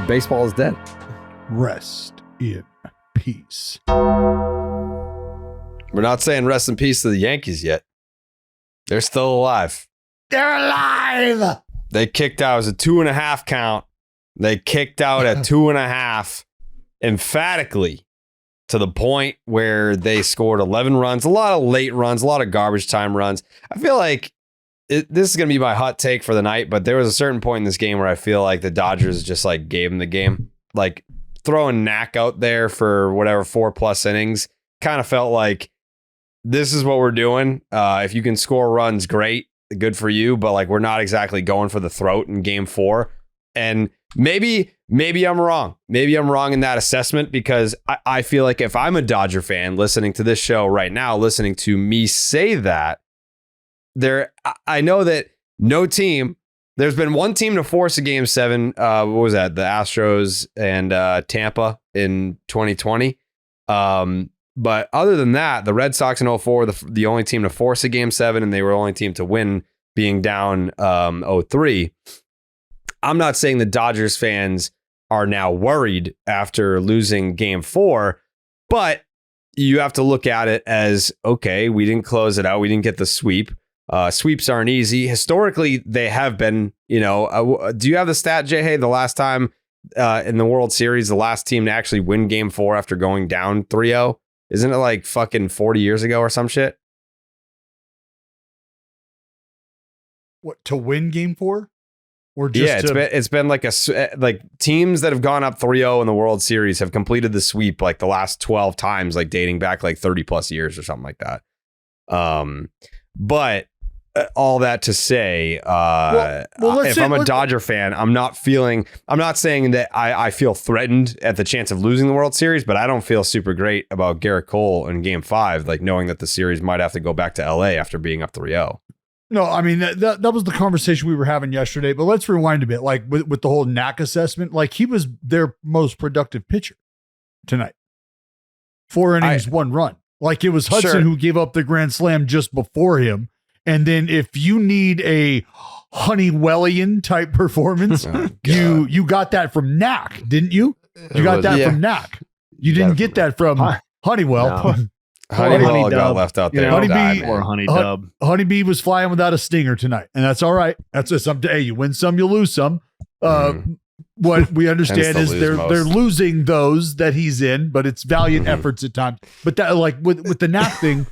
baseball is dead. Rest in peace. We're not saying rest in peace to the Yankees yet. They're still alive. They're alive. They kicked out. It was a 2.5 count. They kicked out at 2.5 emphatically to the point where they scored 11 runs, a lot of late runs, a lot of garbage time runs. I feel like this is going to be my hot take for the night, but there was a certain point in this game where I feel like the Dodgers just like gave them the game. Like throwing Knack out there for whatever 4+ innings kind of felt like this is what we're doing. If you can score runs, great. Good for you. But like, we're not exactly going for the throat in game 4. And maybe I'm wrong. Maybe I'm wrong in that assessment, because I feel like if I'm a Dodger fan listening to this show right now, listening to me say that, I know that no team, there's been one team to force a game 7. What was that? The Astros and Tampa in 2020. But other than that, the Red Sox in 2004, the only team to force a game 7, and they were the only team to win, being down 2003. I'm not saying the Dodgers fans are now worried after losing game 4, but you have to look at it as, okay, we didn't close it out. We didn't get the sweep. Sweeps aren't easy. Historically, they have been, do you have the stat, Jay? Hey, the last time in the World Series, the last team to actually win game 4 after going down 3-0? Isn't it like fucking 40 years ago or some shit? What, to win game 4? Or just it's been like teams that have gone up 3-0 in the World Series have completed the sweep like the last 12 times, like dating back like 30+ years or something like that. But all that to say, if I'm a Dodger fan, I'm not saying that I feel threatened at the chance of losing the World Series, but I don't feel super great about Gerrit Cole in game 5, like knowing that the series might have to go back to LA after being up 3-0. No, I mean, that was the conversation we were having yesterday, but let's rewind a bit. Like with the whole Knack assessment, like he was their most productive pitcher tonight. 4 innings, 1 run. Like it was Hudson who gave up the grand slam just before him. And then if you need a Honeywellian type performance, you got that from Knack, didn't you? You got that from Knack. You didn't get that from Honeywell. No. Honeywell got left out there. Honeybee was flying without a stinger tonight, and that's all right. That's just something. Hey, you win some, you lose some. What we understand is they're losing those that he's in, but it's valiant efforts at times. But that, like with the Knack thing,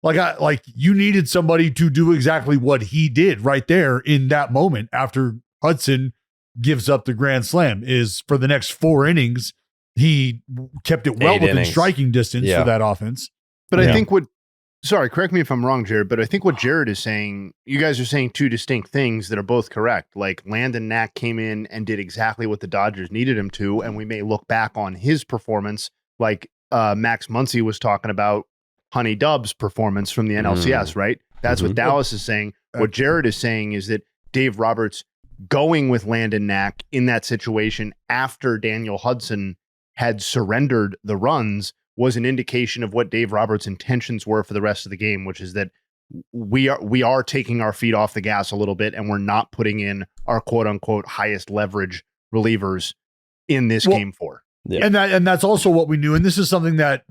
like you needed somebody to do exactly what he did right there in that moment after Hudson gives up the grand slam. Is for the next 4 innings, he kept it well within striking distance for that offense. But I think correct me if I'm wrong, Jared, but I think what Jared is saying, you guys are saying 2 distinct things that are both correct. Like Landon Knack came in and did exactly what the Dodgers needed him to, and we may look back on his performance like Max Muncy was talking about Honey Dub's performance from the NLCS, right? That's what Dallas is saying. What Jared is saying is that Dave Roberts going with Landon Knack in that situation after Daniel Hudson had surrendered the runs was an indication of what Dave Roberts' intentions were for the rest of the game, which is that we are taking our feet off the gas a little bit, and we're not putting in our quote unquote highest leverage relievers in this game 4. Yeah. And that's also what we knew. And this is something that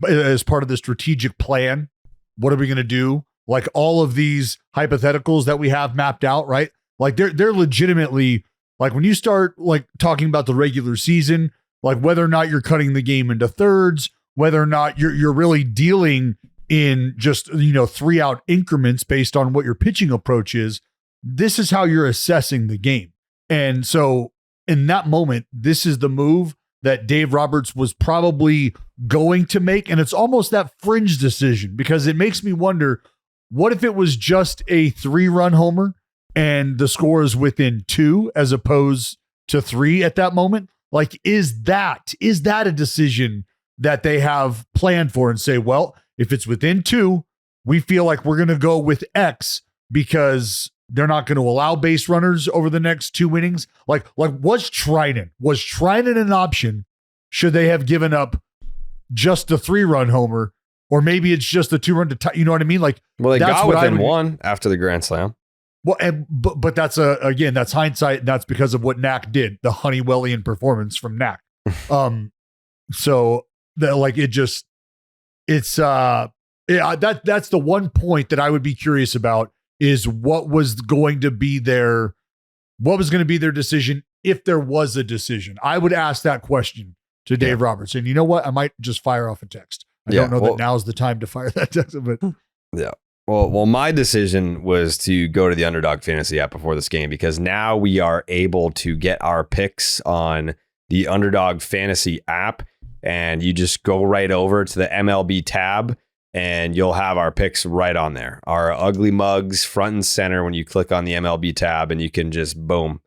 as part of the strategic plan. What are we going to do? Like all of these hypotheticals that we have mapped out, right? Like they're legitimately, like when you start like talking about the regular season, like whether or not you're cutting the game into thirds, whether or not you're really dealing in just, 3-out increments based on what your pitching approach is. This is how you're assessing the game. And so in that moment, this is the move that Dave Roberts was probably going to make. And it's almost that fringe decision, because it makes me wonder, what if it was just a 3-run homer and the score is within 2 as opposed to 3 at that moment? Like, is that a decision that they have planned for and say, well, if it's within 2, we feel like we're going to go with X because they're not going to allow base runners over the next 2 innings? Like was Trinan an option? Should they have given up just a 3-run homer, or maybe it's just a 2-run to tie? You know what I mean? Like, well, they got within 1 after the grand slam. Well, but that's again, that's hindsight, and that's because of what Knack did, the Honeywellian performance from Knack. So that like that's the one point that I would be curious about is what was going to be their decision if there was a decision. I would ask that question to Dave Roberts, and you know what? I might just fire off a text. I don't know that now's the time to fire that text, but yeah. Well, my decision was to go to the Underdog Fantasy app before this game because now we are able to get our picks on the Underdog Fantasy app, and you just go right over to the MLB tab, and you'll have our picks right on there. Our ugly mugs front and center when you click on the MLB tab, and you can just boom,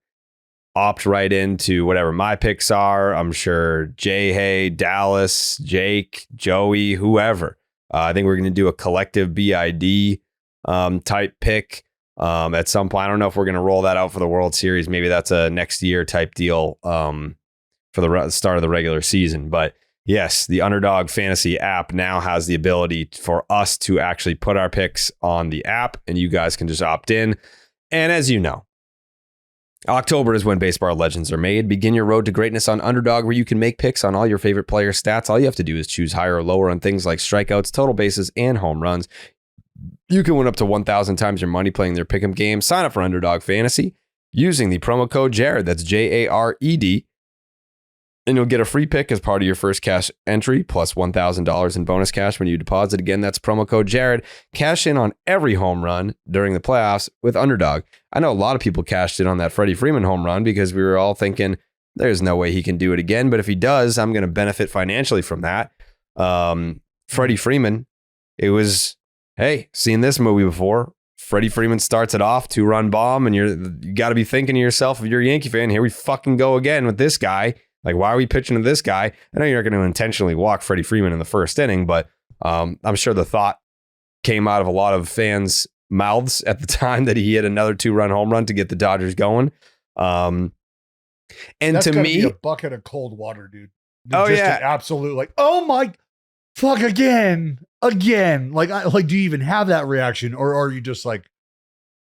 opt right into whatever my picks are. I'm sure Jay Hay, Dallas, Jake, Joey, whoever. I think we're going to do a collective BID type pick at some point. I don't know if we're going to roll that out for the World Series. Maybe that's a next year type deal for the start of the regular season. But yes, the Underdog Fantasy app now has the ability for us to actually put our picks on the app, and you guys can just opt in. And as you know, October is when baseball legends are made. Begin your road to greatness on Underdog, where you can make picks on all your favorite player stats. All you have to do is choose higher or lower on things like strikeouts, total bases, and home runs. You can win up to 1,000 times your money playing their pick'em game. Sign up for Underdog Fantasy using the promo code Jared. That's JARED. And you'll get a free pick as part of your first cash entry, plus $1,000 in bonus cash when you deposit. Again, that's promo code Jared. Cash in on every home run during the playoffs with Underdog. I know a lot of people cashed in on that Freddie Freeman home run because we were all thinking there's no way he can do it again. But if he does, I'm going to benefit financially from that. Freddie Freeman, it was, hey, seen this movie before. Freddie Freeman starts it off, 2-run bomb, and you got to be thinking to yourself, if you're a Yankee fan, here we fucking go again with this guy. Like, why are we pitching to this guy? I know you're not going to intentionally walk Freddie Freeman in the first inning, but I'm sure the thought came out of a lot of fans' mouths at the time that he hit another 2-run home run to get the Dodgers going. And that's to me, me, a bucket of cold water, dude. Oh, just yeah. an absolute like, oh my fuck, again. Like, do you even have that reaction, or are you just like,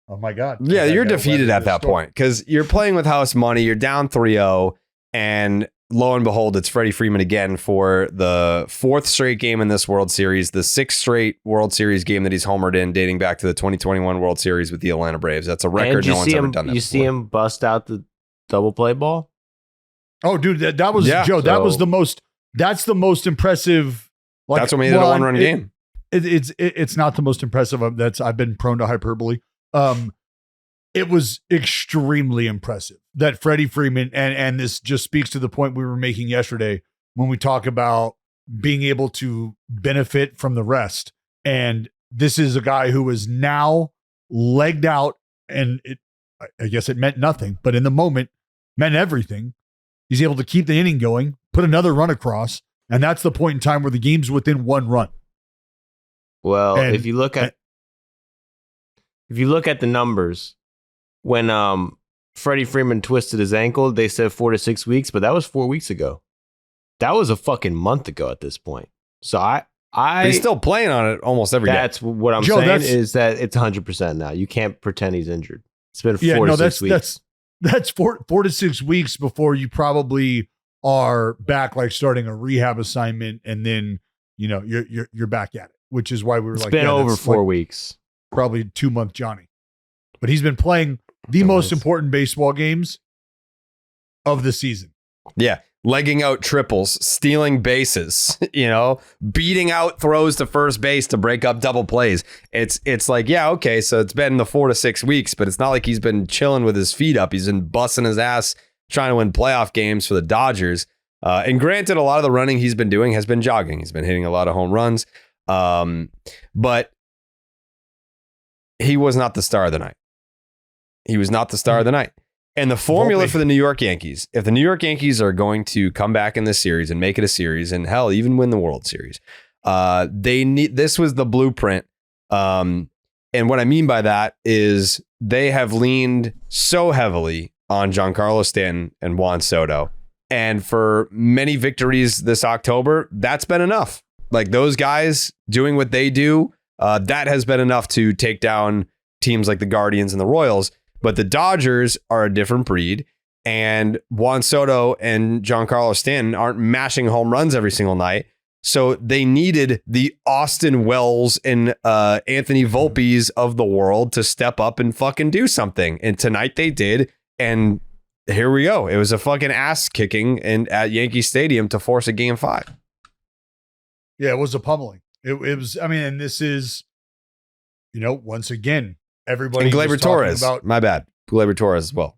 oh my God? Yeah, you're defeated at that point because you're playing with house money. You're down 3-0. And lo and behold, it's Freddie Freeman again for the 4th straight game in this World Series, the 6th straight World Series game that he's homered in, dating back to the 2021 World Series with the Atlanta Braves. That's a record no one's ever done that You before. see him bust out the double play ball? Oh, dude, that was Joe. That was the most. That's the most impressive. Like, that's what made it a 1-run game. It's not the most impressive. I've been prone to hyperbole. It was extremely impressive that Freddie Freeman, and this just speaks to the point we were making yesterday when we talk about being able to benefit from the rest. And this is a guy who is now legged out, and I guess it meant nothing, but in the moment meant everything. He's able to keep the inning going, put another run across, and that's the point in time where the game's within 1 run. Well, if you look at the numbers, when Freddie Freeman twisted his ankle, they said 4 to 6 weeks, but that was 4 weeks ago. That was a fucking month ago at this point. So But he's still playing on it almost every day. That's what I'm saying is that it's 100% now. You can't pretend he's injured. It's been 4 to 6 weeks. That's 4 to 6 weeks before you probably are back, like starting a rehab assignment, and then you're back at it. Which is why we were it's been over 4 weeks, probably 2-month Johnny. But he's been playing the most important baseball games of the season. Yeah. Legging out triples, stealing bases, beating out throws to first base to break up double plays. It's like, yeah, okay, so it's been the 4 to 6 weeks, but it's not like he's been chilling with his feet up. He's been busting his ass trying to win playoff games for the Dodgers. And granted, a lot of the running he's been doing has been jogging. He's been hitting a lot of home runs. But he was not the star of the night. He was not the star of the night. And the formula for the New York Yankees, if the New York Yankees are going to come back in this series and make it a series, and hell, even win the World Series, this was the blueprint. And what I mean by that is they have leaned so heavily on Giancarlo Stanton and Juan Soto. And for many victories this October, that's been enough. Like those guys doing what they do, that has been enough to take down teams like the Guardians and the Royals. But the Dodgers are a different breed. And Juan Soto and Giancarlo Stanton aren't mashing home runs every single night. So they needed the Austin Wells and Anthony Volpes of the world to step up and fucking do something. And tonight they did. And here we go. It was a fucking ass kicking at Yankee Stadium to force a Game 5. Yeah, it was a pummeling. It was, I mean, and this is, once again, everybody And was Gleyber talking Torres. about, My bad. Gleyber Torres as well.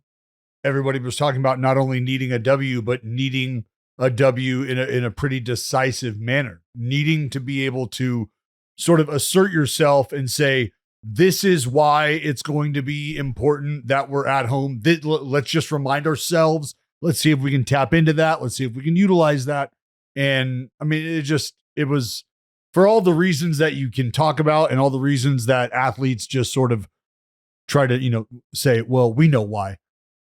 everybody was talking about not only needing a W, but needing a W in a pretty decisive manner, needing to be able to sort of assert yourself and say, this is why it's going to be important that we're at home. Let's just remind ourselves. Let's see if we can tap into that. Let's see if we can utilize that. And I mean, it was for all the reasons that you can talk about and all the reasons that athletes just sort of try to, say, well, we know why.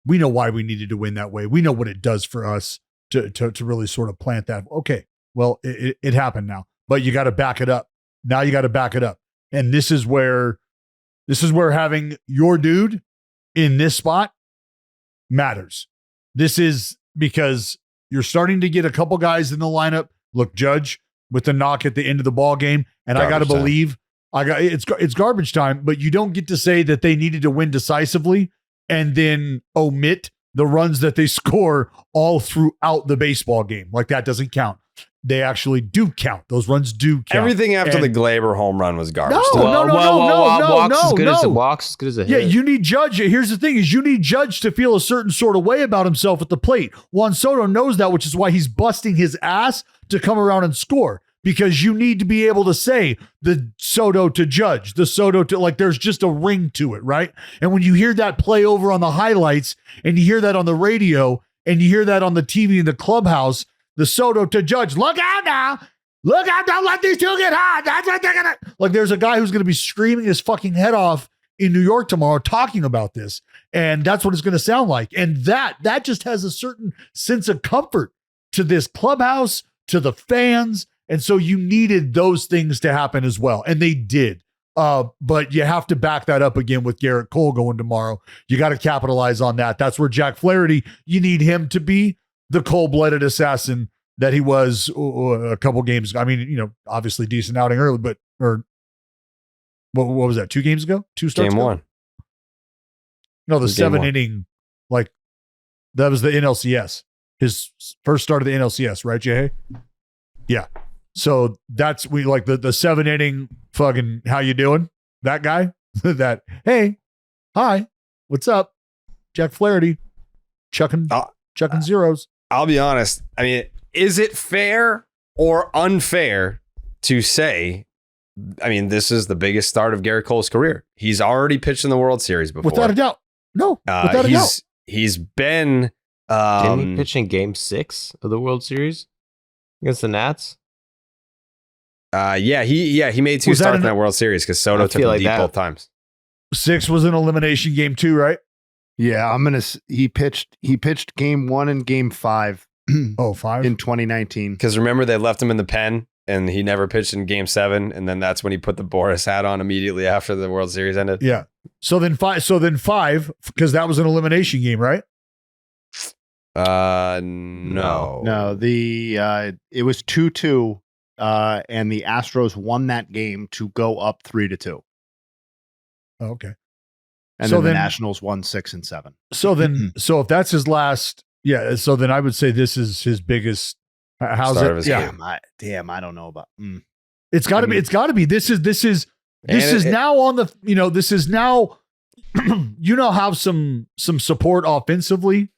We know why we needed to win that way. We know what it does for us to really sort of plant that. Okay, well, it happened now, but you got to back it up. Now you got to back it up. And this is where having your dude in this spot matters. This is because you're starting to get a couple guys in the lineup. Look, Judge with the knock at the end of the ball game. And I got to believe it's garbage time, but you don't get to say that they needed to win decisively and then omit the runs that they score all throughout the baseball game. Like that doesn't count. They actually do count. Those runs do count. Everything after the Gleyber home run was garbage. No. Walks as good as a hit. Yeah, you need Judge. Here's the thing is you need Judge to feel a certain sort of way about himself at the plate. Juan Soto knows that, which is why he's busting his ass to come around and score. Because you need to be able to say the Soto to Judge, the Soto to, like, there's just a ring to it, right? And when you hear that play over on the highlights and you hear that on the radio and you hear that on the TV in the clubhouse, the Soto to Judge, look out now. Look out, don't let these two get hot. That's what they're going to. Like, there's a guy who's going to be screaming his fucking head off in New York tomorrow talking about this. And that's what it's going to sound like. And that just has a certain sense of comfort to this clubhouse, to the fans. And so you needed those things to happen as well. And they did. But you have to back that up again with Gerrit Cole going tomorrow. You got to capitalize on that. That's where Jack Flaherty, you need him to be the cold-blooded assassin that he was a couple games ago. I mean, obviously decent outing early, but what was that? 2 games ago? 2 starts Game ago? 1. No, the 7-inning, like that was the NLCS. His first start of the NLCS, right, Jay? Yeah. So that's the 7-inning fucking how you doing? That guy? That, hey, hi, what's up? Jack Flaherty chucking zeros. I'll be honest. I mean, is it fair or unfair to say, I mean, this is the biggest start of Gerrit Cole's career. He's already pitched in the World Series before. Without a doubt. No, without a doubt. He's been... Didn't he pitch in Game 6 of the World Series against the Nats? He made 2 starts in that World Series because Soto took him deep both times. 6 was an elimination game 2, right? Yeah, he pitched game 1 and game 5. 5 in 2019. Because remember, they left him in the pen and he never pitched in Game 7, and then that's when he put the Boris hat on immediately after the World Series ended. Yeah. So then 5 because that was an elimination game, right? No. It was 2-2. And the Astros won that game to go up 3-2. Oh, okay. And then the Nationals won 6 and 7. So then, so if that's his last, so then I would say this is his biggest. How's Start it? of his Damn, I don't know about. It's got to be. It's got to be. This is now on the. This is now. Have some support offensively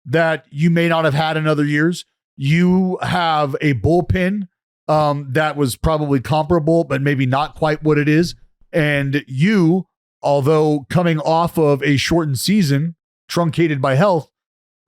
that you may not have had in other years. You have a bullpen that was probably comparable, but maybe not quite what it is. And you, although coming off of a shortened season, truncated by health,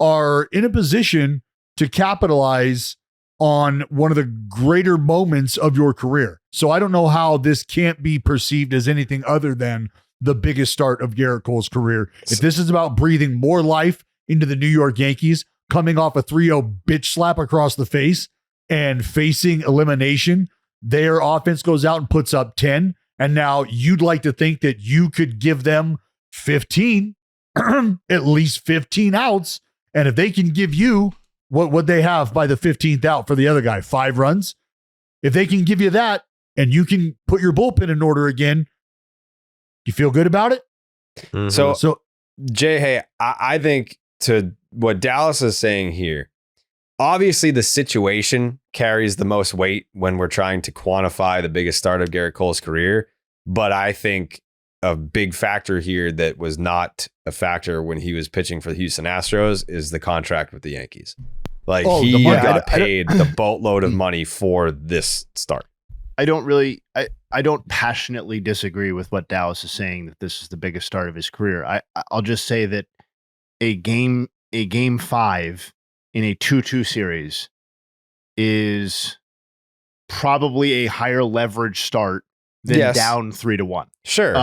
are in a position to capitalize on one of the greater moments of your career. So I don't know how this can't be perceived as anything other than the biggest start of Gerrit Cole's career. If this is about breathing more life into the New York Yankees, coming off a 3-0 bitch slap across the face and facing elimination, their offense goes out and puts up 10, And now you'd like to think that you could give them 15, at least 15 outs. And if they can give you what would they have by the 15th out for the other guy, 5 runs? If they can give you that and you can put your bullpen in order again, you feel good about it? Mhm. So Jay, hey, I think to what Dallas is saying here, obviously the situation carries the most weight when we're trying to quantify the biggest start of Gerrit Cole's career. But I think a big factor here that was not a factor when he was pitching for the Houston Astros is the contract with the Yankees. Like the he money. got paid the boatload of money for this start. I don't passionately disagree with what Dallas is saying that this is the biggest start of his career. I'll just say that a game 5 in a 2-2 series is probably a higher leverage start than Yes. down 3-1. Sure.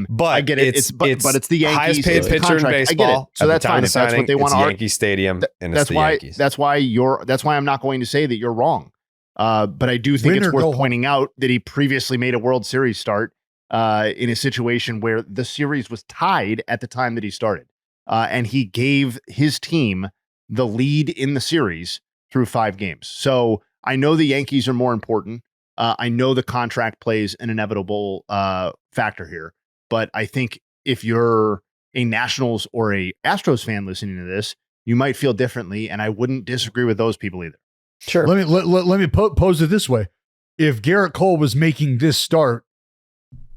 But I get it. It's the Yankees. Highest paid it's the pitcher in contract. I get it. baseball. So at that's the time fine. of If that's signing, what they want it's to Yankee Stadium, and it's that's the why. Yankees. That's why I'm not going to say that you're wrong. But I do think Win it's or go worth home. pointing out that he previously made a World Series start in a situation where the series was tied at the time that he started, and he gave his team the lead in the series through 5 games. So I know the Yankees are more important. I know the contract plays an inevitable factor here, but I think if you're a Nationals or a Astros fan listening to this, you might feel differently, and I wouldn't disagree with those people either. Sure. Let me pose it this way. If Gerrit Cole was making this start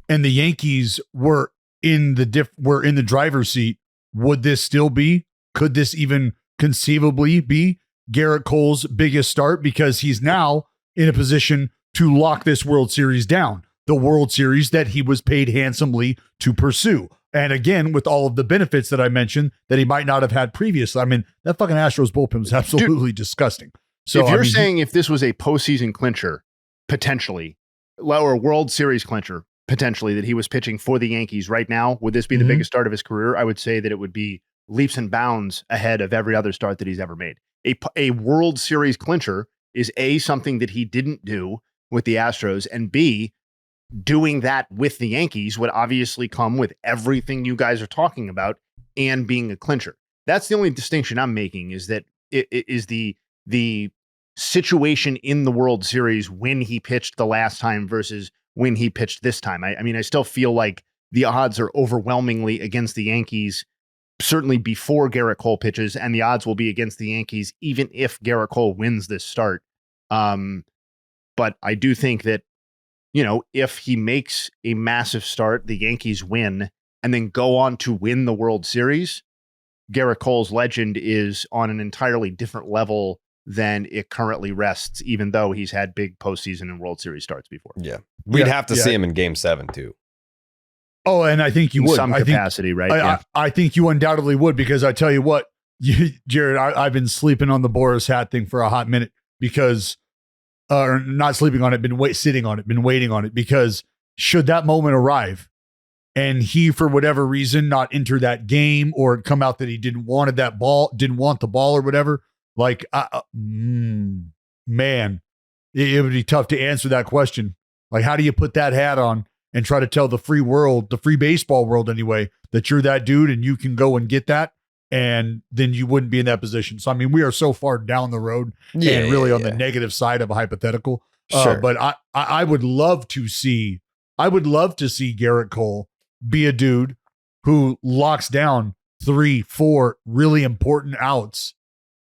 and the Yankees were in the driver's seat, would this still be? Could this even conceivably be Gerrit Cole's biggest start? Because he's now in a position to lock this World Series down, the World Series that he was paid handsomely to pursue. And again, with all of the benefits that I mentioned that he might not have had previously. I mean, that fucking Astros bullpen was absolutely disgusting. So if you're saying if this was a postseason clincher, potentially, or a World Series clincher, potentially, that he was pitching for the Yankees right now, would this be the Mhm. biggest start of his career? I would say that it would be leaps and bounds ahead of every other start that he's ever made. A World Series clincher is A, something that he didn't do with the Astros, and B, doing that with the Yankees would obviously come with everything you guys are talking about and being a clincher. That's the only distinction I'm making, is that it is the situation in the World Series when he pitched the last time versus when he pitched this time. I mean, I still feel like the odds are overwhelmingly against the Yankees, certainly before Gerrit Cole pitches, and the odds will be against the Yankees even if Gerrit Cole wins this start. But I do think that, if he makes a massive start, the Yankees win, and then go on to win the World Series, Gerrit Cole's legend is on an entirely different level than it currently rests, even though he's had big postseason and World Series starts before. Yeah. We'd Yeah, have to see him in Game 7 too. Oh, and I think you In would. some I think, capacity, right? I think you undoubtedly would, because I tell you what, Jared, I've been sleeping on the Boris hat thing for a hot minute because, or not sleeping on it, sitting on it, been waiting on it, because should that moment arrive and he, for whatever reason, not enter that game, or it come out that he didn't want the ball or whatever, like, man, it would be tough to answer that question. Like, how do you put that hat on and try to tell the free world, the free baseball world anyway, that you're that dude and you can go and get that, and then you wouldn't be in that position. So, I mean, we are so far down the road and really on the negative side of a hypothetical. Sure. But I would love to see Gerrit Cole be a dude who locks down 3-4 really important outs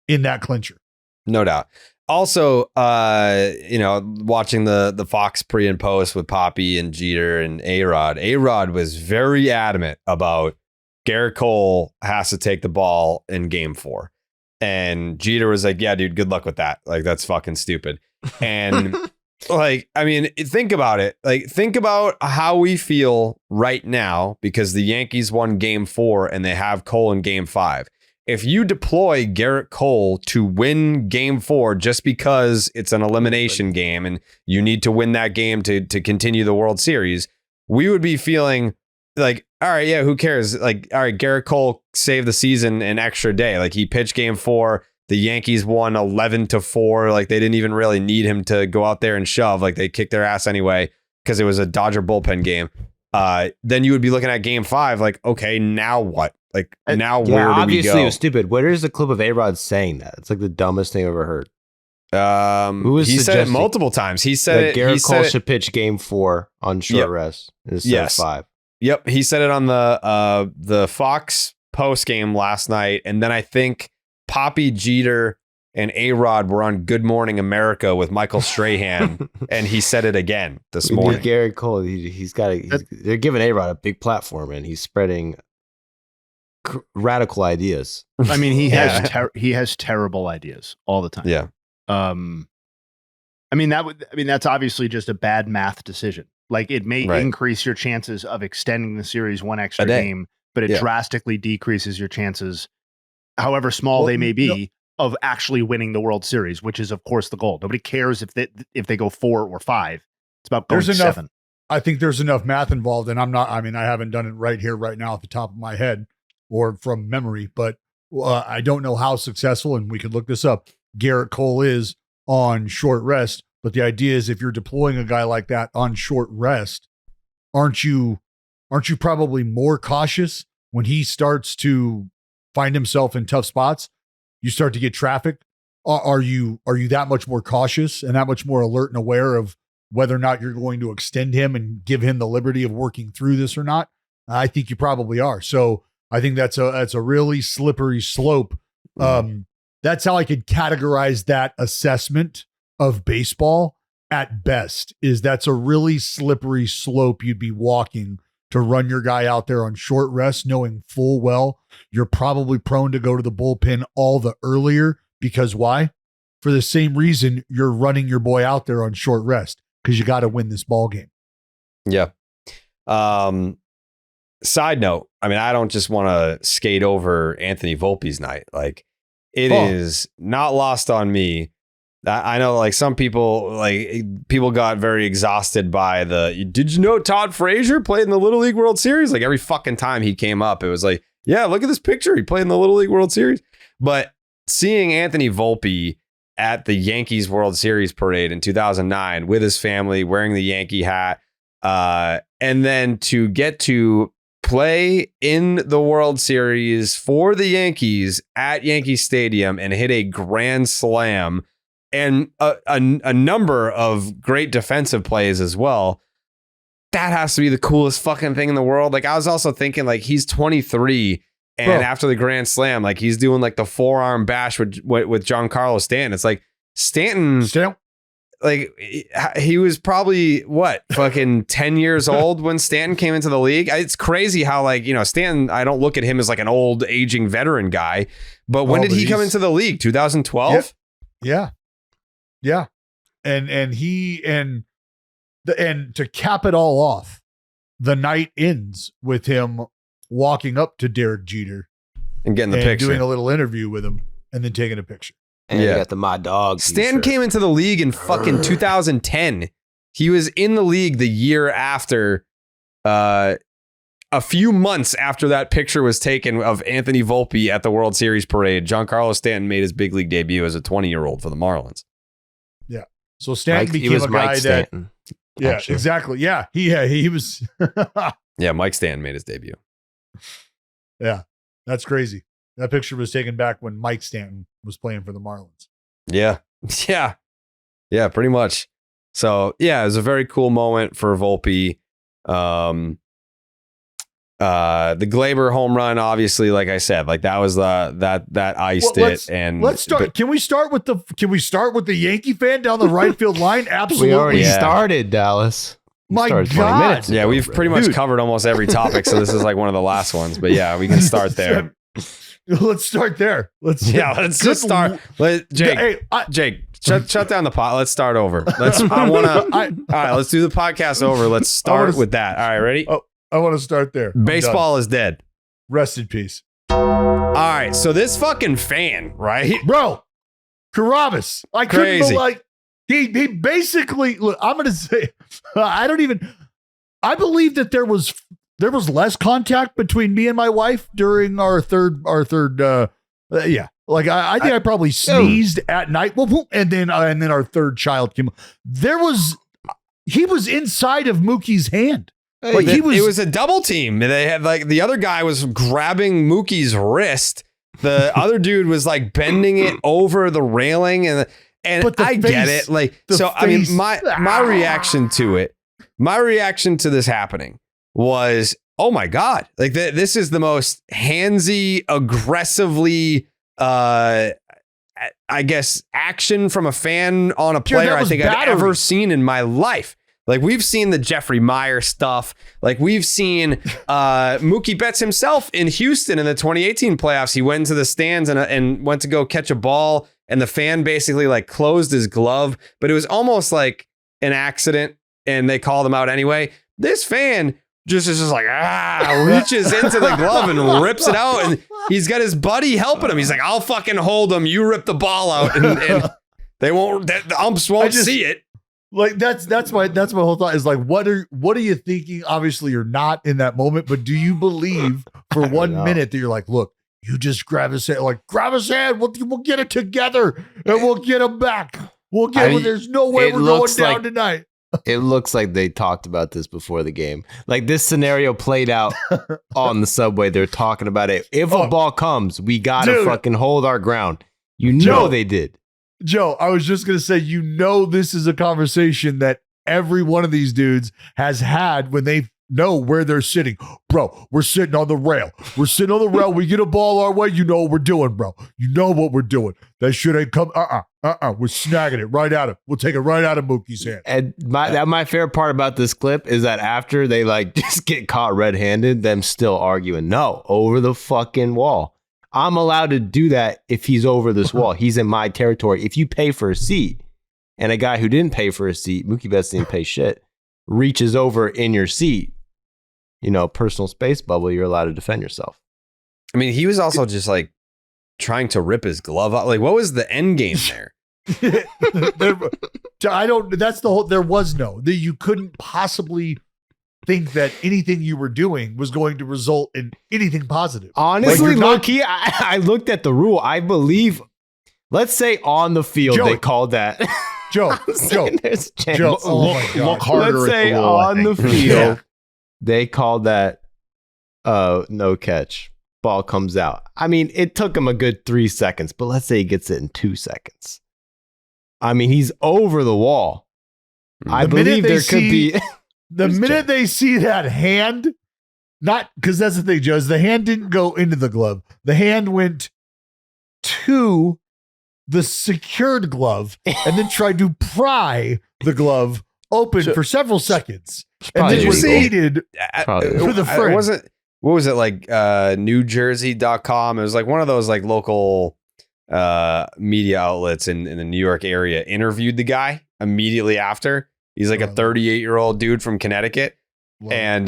in that clincher. No doubt. Also, watching the Fox pre and post with Poppy and Jeter and A-Rod. A-Rod was very adamant about Gerrit Cole has to take the ball in Game 4. And Jeter was like, yeah, dude, good luck with that. Like, that's fucking stupid. And like, I mean, think about it. Like, think about how we feel right now because the Yankees won Game 4 and they have Cole in Game 5. If you deploy Gerrit Cole to win Game 4 just because it's an elimination game and you need to win that game to continue the World Series, we would be feeling like, all right, yeah, who cares? Like, all right, Gerrit Cole saved the season an extra day. Like, he pitched Game 4. The Yankees won 11-4. Like, they didn't even really need him to go out there and shove. Like, they kicked their ass anyway. because it was a Dodger bullpen game. Then you would be looking at game 5, like, okay, now what? Like, now where do we go? Obviously, it was stupid. Where's the clip of A-Rod saying that? It's like the dumbest thing I've ever heard. He said it multiple times. He said that Gerrit Cole should pitch game 4 on short rest instead of 5. Yep, he said it on the Fox post game last night, and then I think Poppy Jeter and A-Rod were on Good Morning America with Michael Strahan, and he said it again this morning. Gerrit Cole, they're giving A-Rod a big platform, and he's spreading radical ideas. I mean, he has terrible ideas all the time. Yeah. That's obviously just a bad math decision. Like, it may increase your chances of extending the series one extra game, but it drastically decreases your chances, however small they may be, of actually winning the World Series, which is, of course, the goal. Nobody cares if they go 4 or 5. It's about going 7. I think there's enough math involved, and I haven't done it right here, right now, at the top of my head or from memory, but I don't know how successful, and we could look this up, Gerrit Cole is on short rest. But the idea is, if you're deploying a guy like that on short rest, aren't you probably more cautious when he starts to find himself in tough spots? You start to get traffic. Are you that much more cautious and that much more alert and aware of whether or not you're going to extend him and give him the liberty of working through this or not? I think you probably are. So I think that's a really slippery slope. That's how I could categorize that assessment of baseball at best. Is that's a really slippery slope you'd be walking to run your guy out there on short rest, knowing full well you're probably prone to go to the bullpen all the earlier. Because why? For the same reason you're running your boy out there on short rest, because you got to win this ball game. Yeah. Side note, I mean, I don't just want to skate over Anthony Volpe's night. Like, it is not lost on me. I know, like, some people got very exhausted by did you know Todd Frazier played in the Little League World Series? Like, every fucking time he came up, it was like, yeah, look at this picture. He played in the Little League World Series. But seeing Anthony Volpe at the Yankees World Series parade in 2009 with his family, wearing the Yankee hat, and then to get to play in the World Series for the Yankees at Yankee Stadium and hit a grand slam and a number of great defensive plays as well. That has to be the coolest fucking thing in the world. Like, I was also thinking, like, he's 23 and after the grand slam, like, he's doing like the forearm bash with Giancarlo Stanton. It's like Stanton, like, he was probably fucking 10 years old when Stanton came into the league. It's crazy how, like, you know, Stanton, I don't look at him as like an old aging veteran guy, but when did he come into the league? 2012? Yeah. And to cap it all off, the night ends with him walking up to Derek Jeter and getting the picture, doing a little interview with him, and then taking a picture. And you got the My Dog. Stanton came into the league in fucking 2010. He was in the league the year after, a few months after that picture was taken of Anthony Volpe at the World Series parade. Giancarlo Stanton made his big league debut as a 20-year-old for the Marlins. Yeah. So Stanton became a guy Stanton, actually. Exactly. Yeah. He was. Yeah. Mike Stanton made his debut. Yeah. That's crazy. That picture was taken back when Mike Stanton was playing for the Marlins. Yeah. Yeah, pretty much. So, yeah, it was a very cool moment for Volpe. The Gleyber home run, obviously, like I said, like, that was that iced it. And let's start. Can we start with the Yankee fan down the right field line? Absolutely. We already started, Dallas. My God. Minutes ago, yeah, we've pretty much covered almost every topic, so this is like one of the last ones. But yeah, we can start there. Let's start there. Let's just start. Jake, shut down the pot. Let's start over. All right, let's do the podcast over. Let's start with that. All right, ready? Oh, I want to start there. Baseball is dead. Rest in peace. All right, so this fucking fan, right? Bro, Carabas. I couldn't believe, like, he basically, look, I'm going to say, I believe that there was less contact between me and my wife during our third, yeah. Like, I think I probably sneezed at night, and then our third child came. There was, he was inside of Mookie's hand. Like it was a double team. They had like the other guy was grabbing Mookie's wrist. The other dude was like bending it over the railing, and I get it. Like so, I mean, my reaction to it, my reaction to this happening was, oh my god! Like this is the most handsy, aggressively, I guess, action from a fan on a player I think I've ever seen in my life. Like we've seen the Jeffrey Meyer stuff. Like we've seen Mookie Betts himself in Houston in the 2018 playoffs. He went into the stands and went to go catch a ball, and the fan basically like closed his glove, but it was almost like an accident, and they called him out anyway. This fan just is just like reaches into the glove and rips it out, and he's got his buddy helping him. He's like, "I'll fucking hold him. You rip the ball out," and they won't. The umps won't see it. Like that's my whole thought is like, what are you thinking? Obviously you're not in that moment, but do you believe for 1 minute that you're like, look, you just grab his hand, we'll get it together and we'll get him back. There's no way we're going down tonight. It looks like they talked about this before the game. Like this scenario played out on the subway. They're talking about it. If a ball comes, we gotta fucking hold our ground. You know they did. Joe, I was just going to say, this is a conversation that every one of these dudes has had when they know where they're sitting. Bro, we're sitting on the rail. We get a ball our way. You know what we're doing, bro. You know what we're doing. That shit ain't come. We're snagging it right out of. We'll take it right out of Mookie's hand. And my favorite part about this clip is that after they like just get caught red-handed, them still arguing, no, over the fucking wall. I'm allowed to do that if he's over this wall. He's in my territory. If you pay for a seat and a guy who didn't pay for a seat, Mookie Betts didn't pay shit, reaches over in your seat, personal space bubble, you're allowed to defend yourself. I mean, he was also just like trying to rip his glove out. Like, what was the end game there? There was no, that you couldn't possibly think that anything you were doing was going to result in anything positive. Honestly, low-key, I looked at the rule. I believe, let's say on the field, they called that. Joe, oh my God. Look harder. Let's say on the field, they called that no catch. Ball comes out. I mean, it took him a good 3 seconds, but let's say he ggets it in 2 seconds. I mean, he's over the wall. I believe there could be... The minute they see that hand, not because that's the thing, Joe, is the hand didn't go into the glove. The hand went to the secured glove and then tried to pry the glove open for several seconds. And then proceeded for the frame. What was it like NewJersey.com? It was like one of those like local media outlets in the New York area interviewed the guy immediately after. He's like a 38-year-old dude from Connecticut. And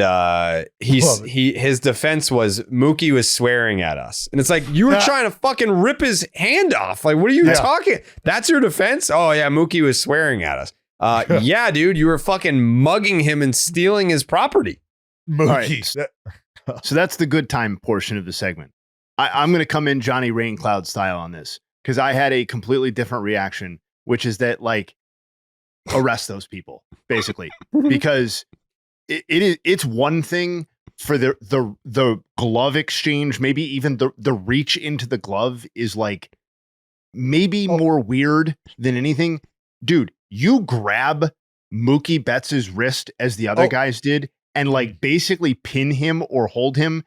his defense was Mookie was swearing at us. And it's like, you were trying to fucking rip his hand off. Like, what are you talking? That's your defense? Oh, yeah, Mookie was swearing at us. Yeah, dude, you were fucking mugging him and stealing his property. Mookie. Right. So that's the good time portion of the segment. I'm going to come in Johnny Raincloud style on this because I had a completely different reaction, which is that, like, arrest those people, basically, because it's one thing for the glove exchange, maybe even the reach into the glove is like maybe more weird than anything. Dude, you grab Mookie Betts' wrist as the other guys did and like basically pin him or hold him.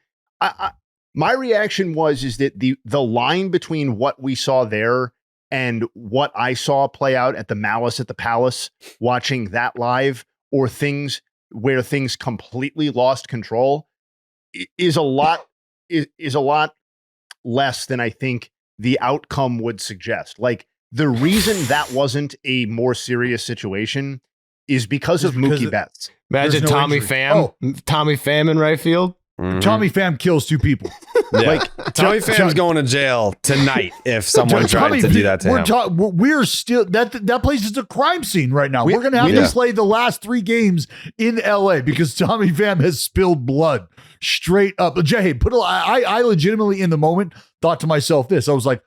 My reaction is that the line between what we saw there and what I saw play out at the Malice at the Palace, watching that live, or things where things completely lost control, is a lot less than I think the outcome would suggest. Like, the reason that wasn't a more serious situation is because of Mookie Betts. Imagine Tommy Pham in right field. Mm-hmm. Tommy Pham kills two people. Yeah. Like Tommy Pham's going to jail tonight if someone tried to do that to him. We're still that place is a crime scene right now. We're going to have to play the last 3 games in LA because Tommy Pham has spilled blood straight up. Jay, I legitimately in the moment thought to myself this. I was like,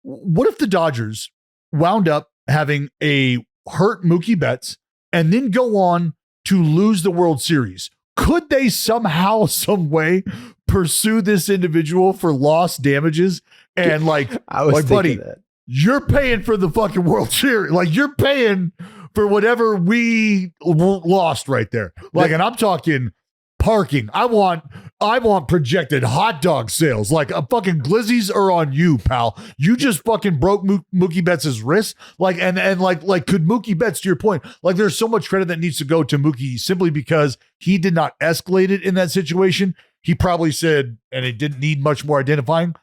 what if the Dodgers wound up having a hurt Mookie Betts, and then go on to lose the World Series. Could they somehow, some way pursue this individual for lost damages? And like, I was like, buddy, that. you're paying for the fucking World Series. Like, you're paying for whatever we lost right there. Like, and I'm talking parking. I want projected hot dog sales. Like, a fucking glizzies are on you, pal. You just fucking broke Mookie Betts' wrist. Like, and like could Mookie Betts, to your point, like, there's so much credit that needs to go to Mookie simply because he did not escalate it in that situation. He probably said, and it didn't need much more identifying.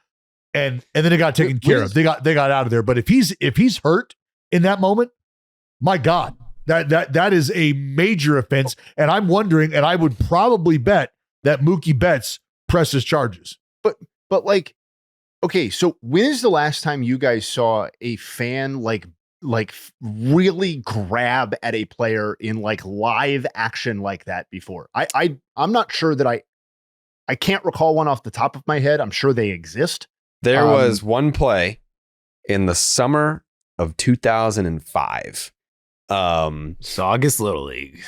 And then it got taken care of. They got out of there. But if he's hurt in that moment, my God, that is a major offense. And I'm wondering, and I would probably bet that Mookie Betts presses charges. But like, okay, so when is the last time you guys saw a fan like really grab at a player in like live action like that before? I'm not sure that I can't recall one off the top of my head. I'm sure they exist. There was one play in the summer of 2005. Saugus Little League.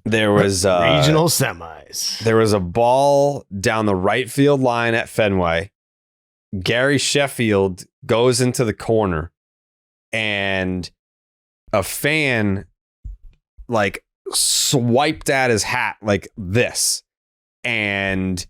There was regional semis. There was a ball down the right field line at Fenway. Gary Sheffield goes into the corner, and a fan like swiped at his hat like this, and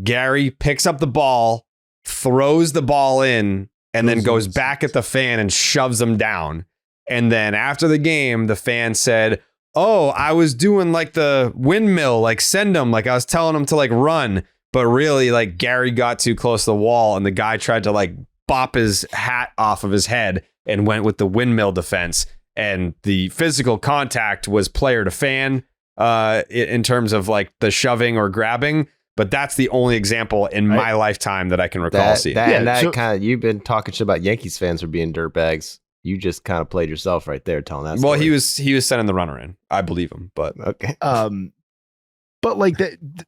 Gary picks up the ball, throws the ball in, and then goes back at the fan and shoves him down. And then after the game, the fan said, "Oh, I was doing like the windmill, like send him, like I was telling him to like run." But really, like Gary got too close to the wall and the guy tried to like bop his hat off of his head and went with the windmill defense. And the physical contact was player to fan in terms of like the shoving or grabbing. But that's the only example in my lifetime that I can recall seeing. You've been talking shit about Yankees fans for being dirtbags. You just kind of played yourself right there telling that story. Well, he was sending the runner in. I believe him, but okay. But like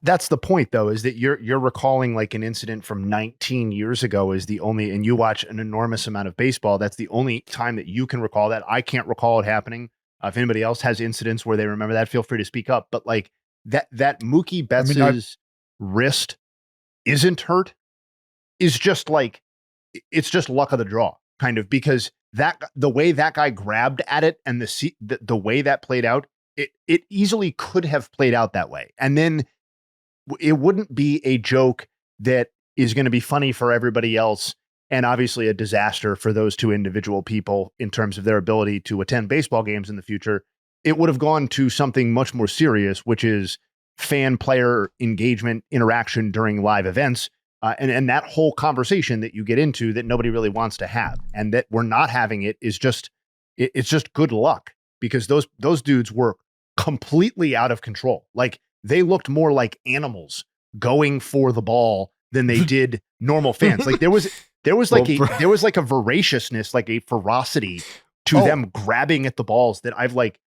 that's the point though, is that you're recalling like an incident from 19 years ago is the only, and you watch an enormous amount of baseball. That's the only time that you can recall that. I can't recall it happening. If anybody else has incidents where they remember that, feel free to speak up. But like that Mookie Betts' wrist isn't hurt is just like, it's just luck of the draw kind of, because the way that guy grabbed at it and the way that played out, it easily could have played out that way. And then it wouldn't be a joke that is going to be funny for everybody else. And obviously a disaster for those two individual people in terms of their ability to attend baseball games in the future. It would have gone to something much more serious, which is fan player engagement, interaction during live events. And that whole conversation that you get into that nobody really wants to have, and that we're not having it is just, it's just good luck, because those dudes were completely out of control. Like they looked more like animals going for the ball than they did normal fans. Like there was like a voraciousness, like a ferocity to them grabbing at the balls that I've like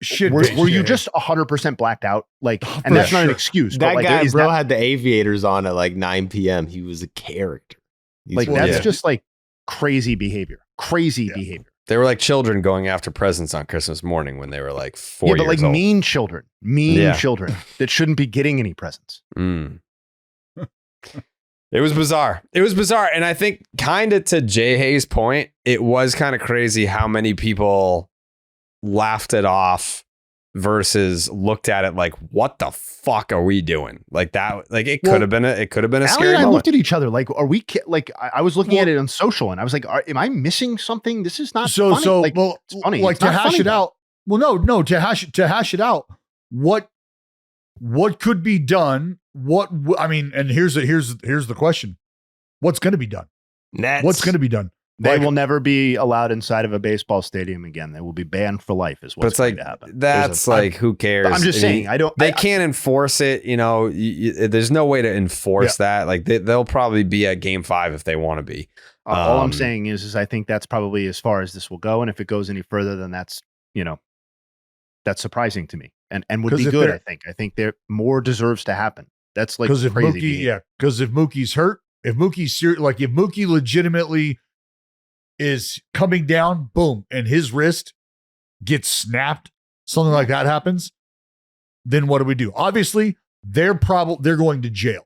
shit. Were you just 100% blacked out? Like, and that's not an excuse. That but like, guy, had the aviators on at like 9 p.m. He was a character. That's just like crazy behavior. Behavior. They were like children going after presents on Christmas morning when they were like 4 years old. Yeah, but like mean children that shouldn't be getting any presents. Mm. It was bizarre. And I think kind of to Jay Hayes' point, it was kind of crazy how many people laughed it off versus looked at it like, what the fuck are we doing? Like that, like it could have been a scary moment. I looked at each other like, are we like, I was looking at it on social and I was like, am I missing something? This is not funny. It's funny. Like to hash it out. Well, no, to hash it out. What could be done? And here's the question. What's going to be done? What's going to be done? They will never be allowed inside of a baseball stadium again. They will be banned for life is what's going to happen. That's who cares? I'm just saying, they can't enforce it. You know, there's no way to enforce that. Like they'll probably be at Game 5 if they want to be. All I'm saying is I think that's probably as far as this will go. And if it goes any further, then that's surprising to me and would be good. I think there more deserves to happen. That's like crazy. Because if Mookie's hurt, if Mookie legitimately is coming down, boom, and his wrist gets snapped, something like that happens, then what do? Obviously, they're going to jail.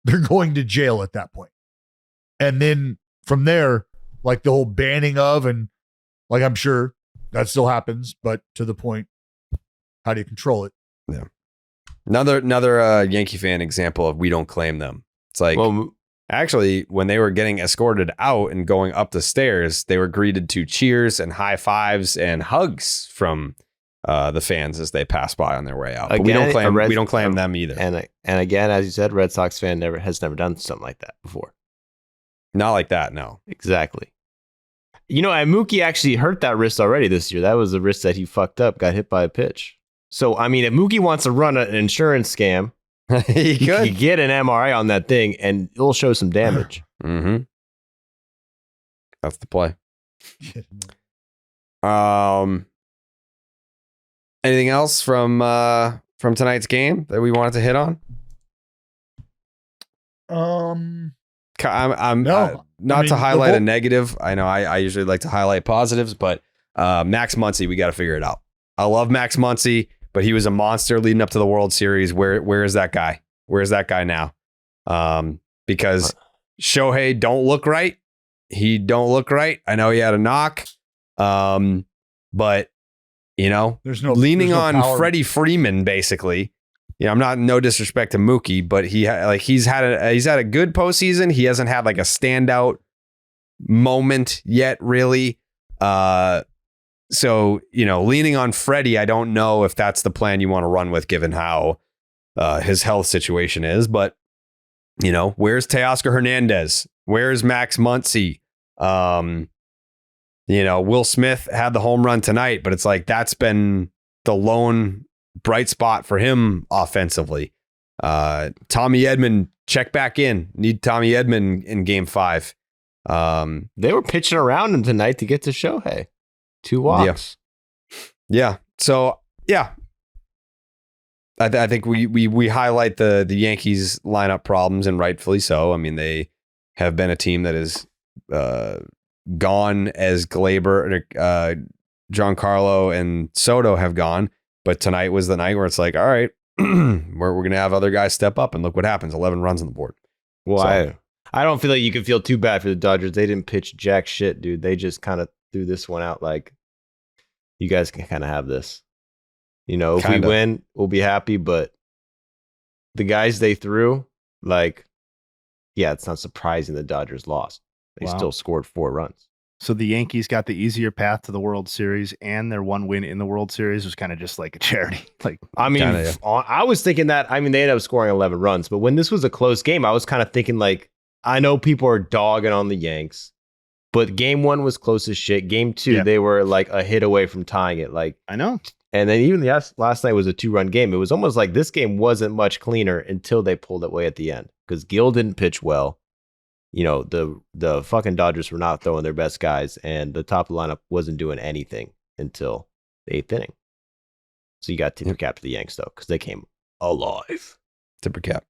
They're going to jail at that point. And then from there, like the whole banning of, and like I'm sure that still happens, but to the point, how do you control it? Yeah. Another Yankee fan example of we don't claim them. It's like, actually, when they were getting escorted out and going up the stairs, they were greeted to cheers and high fives and hugs from the fans as they passed by on their way out. But Again, we don't claim them either. And again, as you said, Red Sox fan has never done something like that before. Not like that, no. Exactly. And Mookie actually hurt that wrist already this year. That was the wrist that he fucked up, got hit by a pitch. So, I mean, if Mookie wants to run an insurance scam, he could get an MRI on that thing and it'll show some damage. Mm-hmm. That's the play. Anything else from tonight's game that we wanted to hit on? I'm No. not to highlight a negative. I know I usually like to highlight positives, but Max Muncy, we got to figure it out. I love Max Muncy, but he was a monster leading up to the World Series. Where is that guy? Where's that guy now? Because Shohei don't look right. He don't look right. I know he had a knock, but there's leaning on power. Freddie Freeman basically. I'm not no disrespect to Mookie, but he's had a good postseason. He hasn't had like a standout moment yet, really. So leaning on Freddie, I don't know if that's the plan you want to run with, given how his health situation is. But where's Teoscar Hernandez? Where's Max Muncy? Will Smith had the home run tonight, but it's like that's been the lone bright spot for him offensively. Tommy Edman, check back in. Need Tommy Edman in game 5. They were pitching around him tonight to get to Shohei. 2 walks. Yeah. So, yeah. I think we highlight the Yankees lineup problems, and rightfully so. I mean, they have been a team that is gone as Gleyber, Giancarlo, and Soto have gone. But tonight was the night where it's like, all right, we're going to have other guys step up, and look what happens. 11 runs on the board. Well, So- I don't feel like you can feel too bad for the Dodgers. They didn't pitch jack shit, dude. They just kind of threw this one out like, you guys can kind of have this. If Kinda. we win, we'll be happy. But the guys they threw, it's not surprising the Dodgers lost. They Wow. still scored 4 runs. So the Yankees got the easier path to the World Series, and their one win in the World Series was kind of just like a charity. I mean, Kinda, I was thinking that. I mean, they ended up scoring 11 runs, but when this was a close game, I was kind of thinking I know people are dogging on the Yanks, but game 1 was close as shit. Game 2, they were like a hit away from tying it. I know. And then even last night was a 2-run game. It was almost like this game wasn't much cleaner until they pulled it away at the end because Gill didn't pitch well. The fucking Dodgers were not throwing their best guys, and the top of the lineup wasn't doing anything until the 8th inning. So you got tip your cap to the Yanks, though, because they came alive. Tipper cap.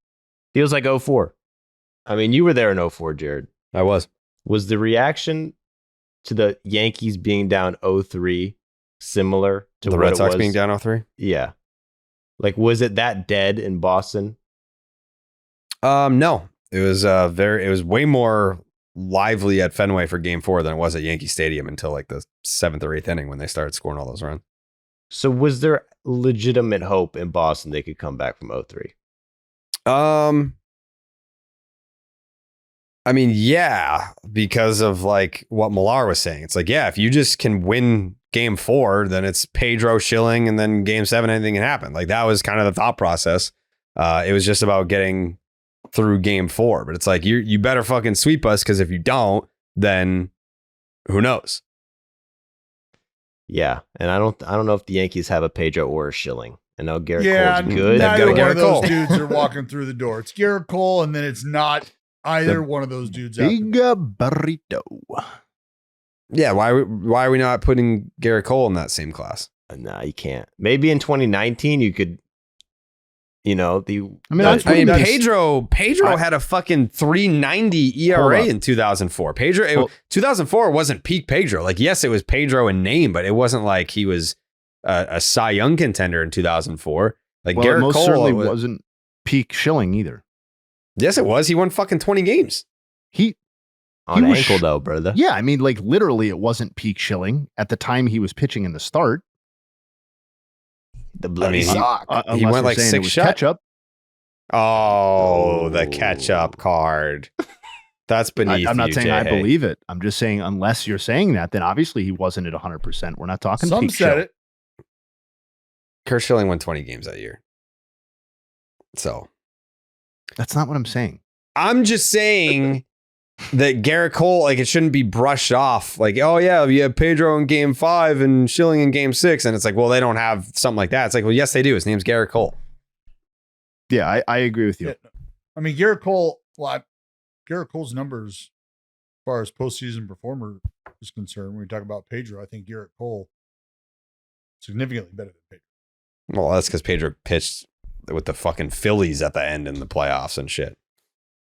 Feels like 04. I mean, you were there in 04, Jared. I was. Was the reaction to the Yankees being down 0-3 similar to The what Red it Sox was? being down 0-3? Yeah. Was it that dead in Boston? No. It was it was way more lively at Fenway for game 4 than it was at Yankee Stadium until like the 7th or 8th inning when they started scoring all those runs. So was there legitimate hope in Boston they could come back from 0-3? I mean, yeah, because of like what Millar was saying. It's like, yeah, if you just can win game 4, then it's Pedro Schilling, and then game 7, anything can happen. Like that was kind of the thought process. It was just about getting through game 4, but it's like, you better fucking sweep us, because if you don't, then who knows? Yeah, and I don't know if the Yankees have a Pedro or a Schilling. I know Gerrit Cole's They've good. got Neither a one Gerrit of those Cole. dudes are walking through the door. It's Gerrit Cole, and then it's not either one of those dudes. Big burrito. Yeah, why are we not putting Gerrit Cole in that same class? Nah, you can't. Maybe in 2019 you could You know, I mean, Pedro had a fucking 3.90 ERA in 2004. 2004 wasn't peak Pedro. Like, yes, it was Pedro in name, but it wasn't like he was a Cy Young contender in 2004. Like, Well, Gerrit it most Cole certainly wasn't peak Schilling either. Yes, it was. He won fucking 20 games. On was ankle though, brother. Yeah, I mean, like literally, it wasn't peak Schilling at the time he was pitching in the start. The bloody he went like 6 shots. Catch-up. Oh, the catch-up card. That's beneath I'm not you, saying Jay I Hay. believe it. I'm just saying, unless you're saying that, then obviously he wasn't at 100%. We're not talking Some peak said Schilling. it. Kurt Schilling won 20 games that year. So That's not what I'm saying. I'm just saying that Gerrit Cole, like, it shouldn't be brushed off. Like, oh yeah, you have Pedro in game 5 and Schilling in game 6. And it's like, well, they don't have something like that. It's like, well, yes, they do. His name's Gerrit Cole. Yeah, I agree with you. Yeah. I mean, Gerrit Cole, Gerrit Cole's numbers as far as postseason performer is concerned, when we talk about Pedro, I think Gerrit Cole significantly better than Pedro. Well, that's because Pedro pitched with the fucking Phillies at the end in the playoffs and shit.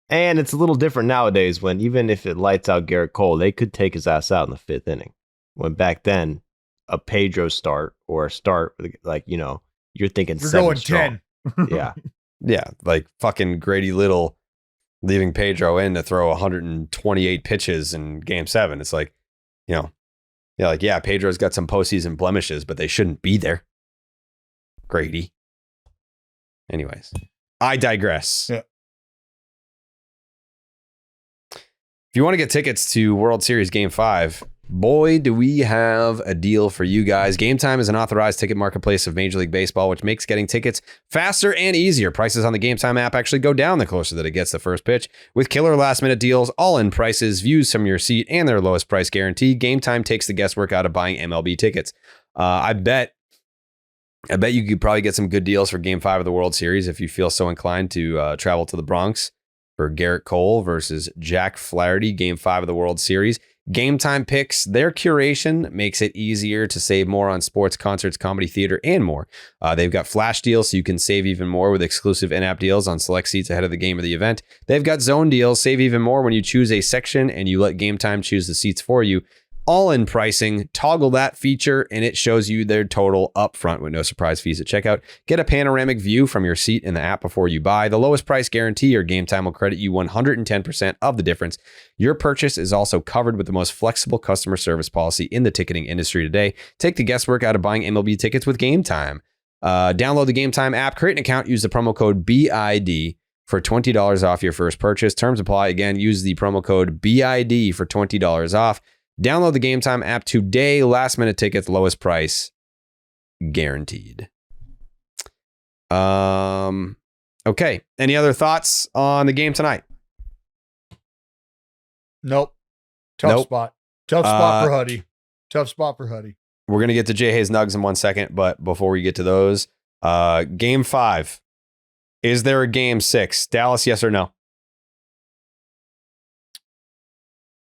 And it's a little different nowadays when even if it lights out Gerrit Cole, they could take his ass out in the 5th inning. When back then, a Pedro start or a start, like, you know, you're thinking You're 7 going strong. 10. Yeah. Yeah, like fucking Grady Little leaving Pedro in to throw 128 pitches in game 7. It's like, you know, yeah, Pedro's got some postseason blemishes, but they shouldn't be there. Grady. Anyways, I digress. Yeah. If you want to get tickets to World Series Game 5, boy, do we have a deal for you guys. Game Time is an authorized ticket marketplace of Major League Baseball, which makes getting tickets faster and easier. Prices on the Game Time app actually go down the closer that it gets the first pitch. With killer last-minute deals, all-in prices, views from your seat, and their lowest price guarantee, Game Time takes the guesswork out of buying MLB tickets. I bet you could probably get some good deals for Game 5 of the World Series if you feel so inclined to travel to the Bronx for Gerrit Cole versus Jack Flaherty, Game 5 of the World Series. Game Time picks, their curation makes it easier to save more on sports, concerts, comedy, theater, and more. They've got flash deals, so you can save even more with exclusive in-app deals on select seats ahead of the game or the event. They've got zone deals, save even more when you choose a section and you let Game Time choose the seats for you. All-in pricing, toggle that feature, and it shows you their total upfront with no surprise fees at checkout. Get a panoramic view from your seat in the app before you buy. The lowest price guarantee or Game Time will credit you 110% of the difference. Your purchase is also covered with the most flexible customer service policy in the ticketing industry today. Take the guesswork out of buying MLB tickets with Game Time. Download the Game Time app, create an account, use the promo code BID for $20 off your first purchase. Terms apply. Again, use the promo code BID for $20 off. Download the Game Time app today. Last minute tickets, lowest price guaranteed. Okay. Any other thoughts on the game tonight? Nope. Tough spot. Tough spot for Huddy. Tough spot for Huddy. We're going to get to Jay Hayes Nugs in 1 second, but before we get to those, Game 5. Is there a Game 6? Dallas, yes or no?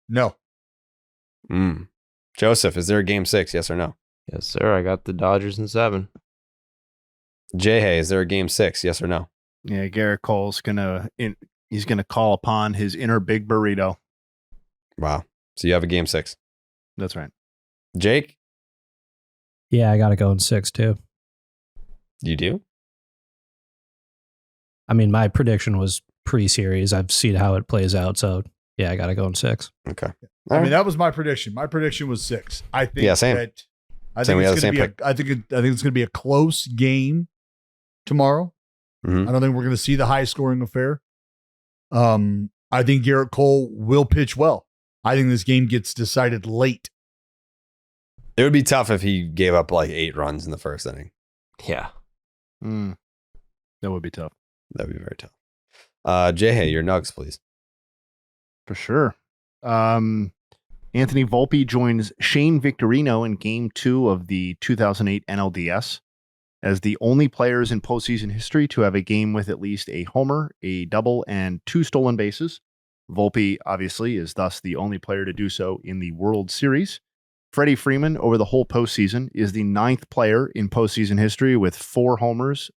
No. Joseph, is there a Game 6? Yes or no? Yes, sir. I got the Dodgers in 7. Jay Hay, is there a Game 6? Yes or no? Yeah, Gerrit Cole's he's gonna call upon his inner big burrito. Wow. So you have a Game 6. That's right. Jake? Yeah, I got to go in 6 too. You do? I mean, my prediction was pre-series. I've seen how it plays out. So yeah, I got to go in 6. Okay. I mean, that was my prediction. My prediction was 6. I think same. that Same, we had the it's same going to be I think it's going to be a close game tomorrow. Mhm. I don't think we're going to see the high scoring affair. I think Gerrit Cole will pitch well. I think this game gets decided late. It would be tough if he gave up like 8 runs in the first inning. Yeah. That would be tough. That'd be very tough. Jay Hay, your Nugs, please. For sure. Anthony Volpe joins Shane Victorino in Game 2 of the 2008 NLDS as the only players in postseason history to have a game with at least a homer, a double, and 2 stolen bases. Volpe, obviously, is thus the only player to do so in the World Series. Freddie Freeman, over the whole postseason, is the 9th player in postseason history with 4 homers,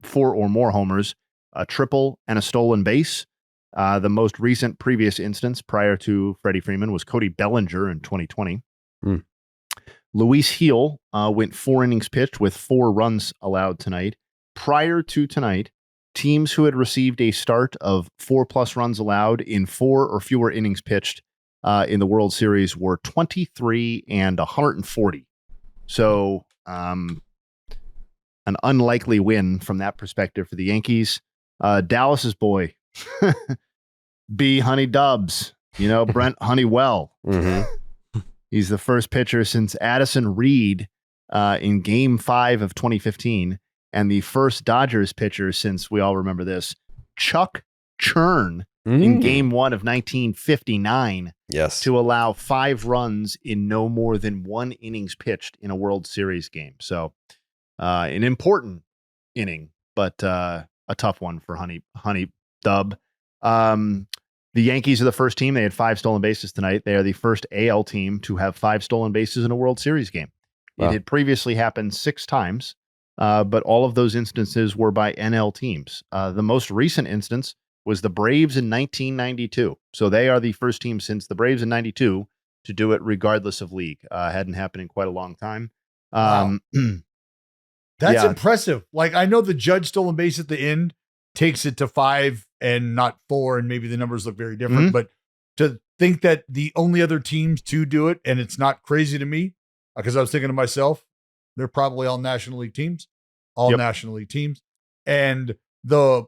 4 or more homers, a triple, and a stolen base. The most recent previous instance prior to Freddie Freeman was Cody Bellinger in 2020. Luis Heel went 4 innings pitched with 4 runs allowed tonight. Prior to tonight, teams who had received a start of 4+ runs allowed in 4 or fewer innings pitched in the World Series were 23 and 140. So an unlikely win from that perspective for the Yankees. Dallas's boy, B. Honey Dubs, Brent Honeywell. He's the first pitcher since Addison Reed in Game 5 of 2015, and the first Dodgers pitcher since, we all remember this, Chuck Churn in Game 1 of 1959 to allow 5 runs in no more than 1 innings pitched in a World Series game. So an important inning, but a tough one for Honey Dub. The Yankees are the first team. They had 5 stolen bases tonight. They are the first AL team to have 5 stolen bases in a World Series game. Wow. It had previously happened 6 times, but all of those instances were by NL teams. The most recent instance was the Braves in 1992. So they are the first team since the Braves in 92 to do it regardless of league. Hadn't happened in quite a long time. Wow. That's impressive. Like, I know the Judge stolen base at the end takes it to 5 and not 4, and maybe the numbers look very different, but to think that the only other teams to do it, and it's not crazy to me, because I was thinking to myself, they're probably all National League teams, and the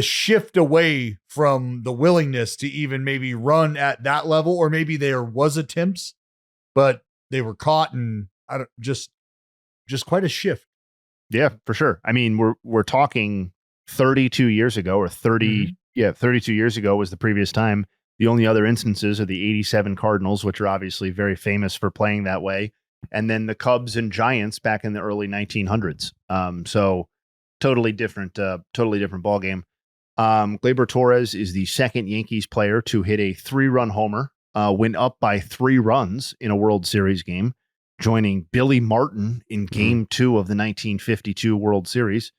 shift away from the willingness to even maybe run at that level, or maybe there was attempts, but they were caught, and I don't just quite a shift. Yeah, for sure. I mean, we're talking 32 years ago, or 32 years ago was the previous time. The only other instances are the 87 Cardinals, which are obviously very famous for playing that way, and then the Cubs and Giants back in the early 1900s. So totally different ball game. Gleyber Torres is the second Yankees player to hit a 3-run homer, went up by 3 runs in a World Series game, joining Billy Martin in Game 2 of the 1952 World Series.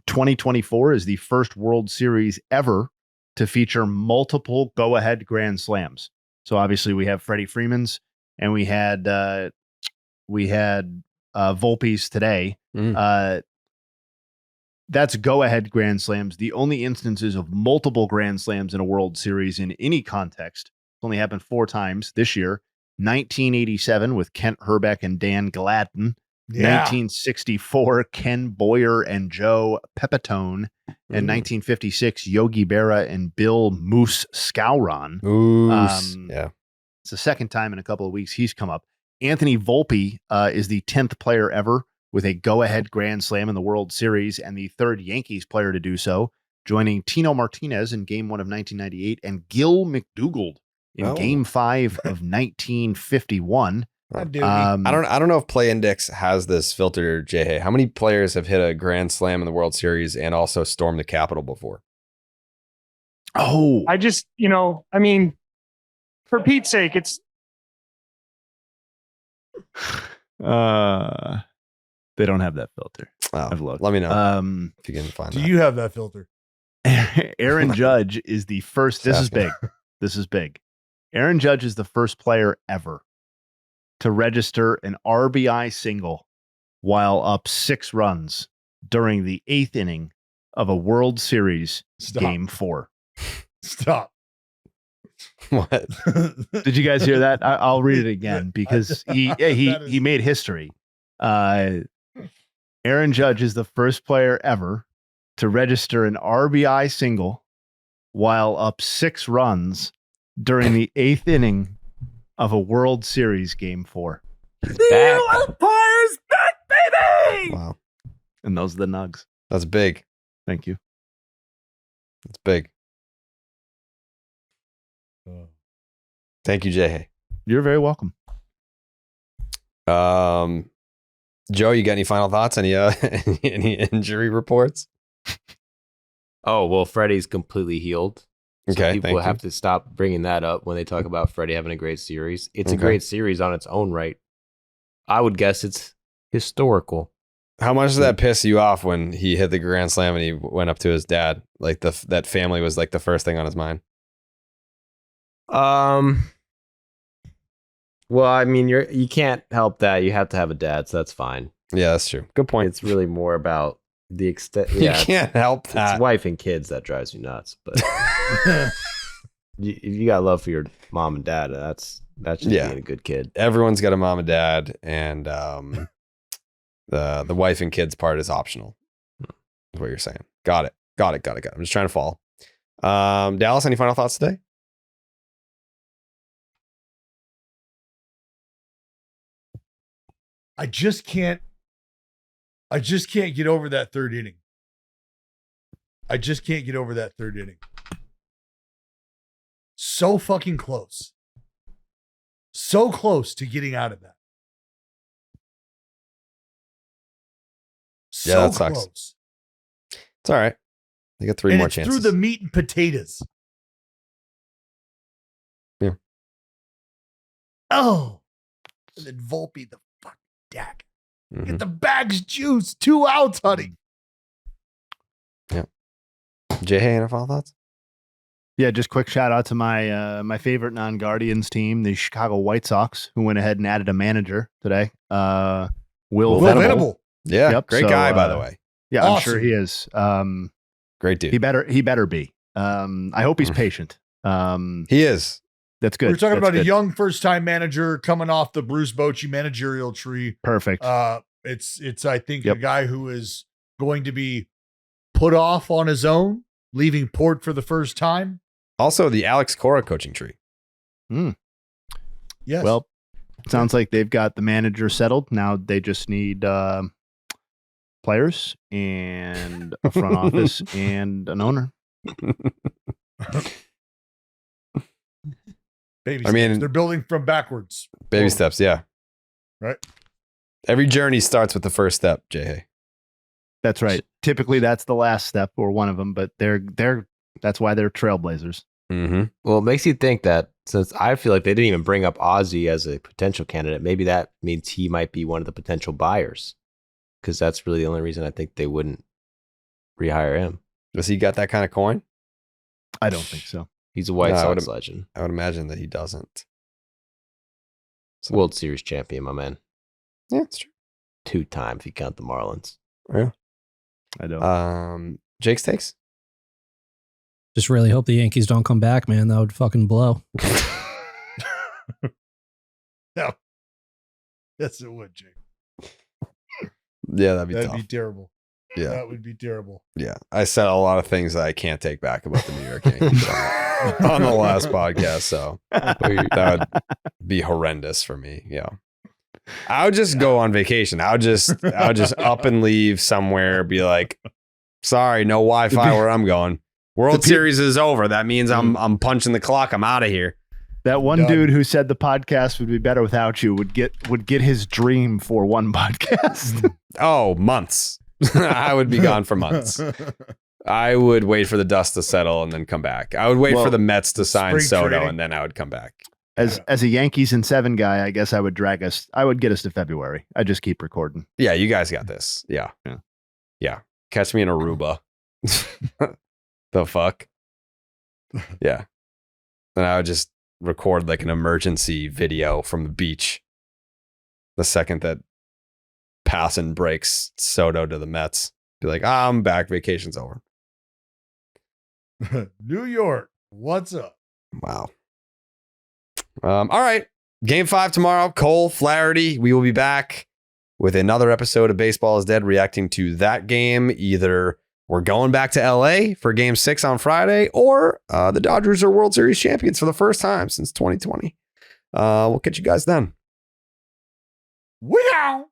2024 is the first World Series ever to feature multiple go-ahead grand slams. So obviously we have Freddie Freeman's, and we had Volpe's today. That's go-ahead grand slams. The only instances of multiple grand slams in a World Series in any context only happened 4 times this year. 1987 with Kent Herbeck and Dan Gladden. 1964, Ken Boyer and Joe Pepitone. And 1956, Yogi Berra and Bill Moose Skowron. It's the second time in a couple of weeks he's come up. Anthony Volpe is the 10th player ever with a go-ahead grand slam in the World Series, and the 3rd Yankees player to do so, joining Tino Martinez in Game 1 of 1998 and Gil McDougald in Game 5 of 1951. I don't know if Play Index has this filter, Jay. How many players have hit a grand slam in the World Series and also stormed the Capitol before? I just, I mean, for Pete's sake, it's they don't have that filter. I've looked. Let me know if you can find that. Do you have that filter? Aaron Judge is the first. This is big. Aaron Judge is the first player ever to register an RBI single while up 6 runs during the 8th inning of a World Series Game 4. Stop. What? Did you guys hear that? I'll read it again because he made history. Aaron Judge is the first player ever to register an RBI single while up 6 runs during the 8th inning of a World Series Game 4. The Empire's back, baby! Wow. And those are the Nugs. That's big. Thank you. That's big. Thank you, Jay. You're very welcome. Joe, you got any final thoughts? Any injury reports? Oh, well, Freddie's completely healed. So Okay, people have to stop bringing that up when they talk about Freddie having a great series. It's a great series on its own right. I would guess it's historical. How much did that piss you off when he hit the grand slam and he went up to his dad? Like that family was like the first thing on his mind. Well, I mean, you can't help that. You have to have a dad, so that's fine. Yeah, that's true. Good point. It's really more about the extent. Yeah, you can't help that. It's wife and kids that drives you nuts. But if you got love for your mom and dad, that's just being a good kid. Everyone's got a mom and dad, and the wife and kids part is optional. Is what you're saying. Got it. I'm just trying to follow. Dallas, any final thoughts today? I just can't get over that third inning. So fucking close. So close to getting out of that. Yeah, that sucks. Close. It's all right. They got 3 and more it's chances. through the meat and potatoes. Yeah. Oh. And then Volpe the fucking deck. Mm-hmm. Get the bag's juice. 2 outs, honey. Yeah. Jay, any final thoughts? Yeah, just quick shout out to my favorite non-Guardians team, the Chicago White Sox, who went ahead and added a manager today. Will Venable. Yeah, Yep, great so, guy, by the way. Yeah, awesome. I'm sure he is. Great dude. He better be. I hope he's patient. He is. That's good. We're talking That's about a good. young first-time manager coming off the Bruce Bochy managerial tree. Perfect. It's I think a guy who is going to be put off on his own, leaving Port for the first time. Also, the Alex Cora coaching tree. Yes. Well, sounds like they've got the manager settled. Now they just need players and a front office and an owner. Baby I mean, steps. They're building from backwards. Baby steps, yeah. Right. Every journey starts with the first step, Jay. That's right. Typically, that's the last step or one of them, but that's why they're trailblazers. Mm-hmm. Well, it makes you think that since I feel like they didn't even bring up Ozzy as a potential candidate, maybe that means he might be one of the potential buyers, because that's really the only reason I think they wouldn't rehire him. Does he got that kind of coin? I don't think so. He's a White No, Sox legend. I would imagine that he doesn't. World Series champion, my man. Yeah, it's true. 2-time if you count the Marlins. Yeah. I don't. Jake's takes? Just really hope the Yankees don't come back, man. That would fucking blow. No. Yes, it would, Jake. Yeah, that'd be That'd tough. be terrible. Yeah. That would be terrible. Yeah. I said a lot of things that I can't take back about the New York Yankees on the last podcast, so that would be horrendous for me. Yeah. I would just go on vacation. I would just up and leave somewhere, be like, sorry, no Wi-Fi where I'm going. World Series is over. That means I'm punching the clock. I'm out of here. That one dude who said the podcast would be better without you would get his dream for one podcast. Oh, months. I would be gone for months. I would wait for the dust to settle and then come back. I would wait for the Mets to sign Soto training. and then I would come back. As a Yankees in 7 guy, I guess I would get us to February. I just keep recording. Yeah, you guys got this. Yeah. Catch me in Aruba. The fuck? Yeah. And I would just record like an emergency video from the beach the second that Passan breaks Soto to the Mets. Be like, I'm back. Vacation's over. New York, what's up? Wow. All right. Game 5 tomorrow. Cole, Flaherty. We will be back with another episode of Baseball is Dead reacting to that game. Either we're going back to LA for Game 6 on Friday, or the Dodgers are World Series champions for the first time since 2020. We'll catch you guys then. Wow.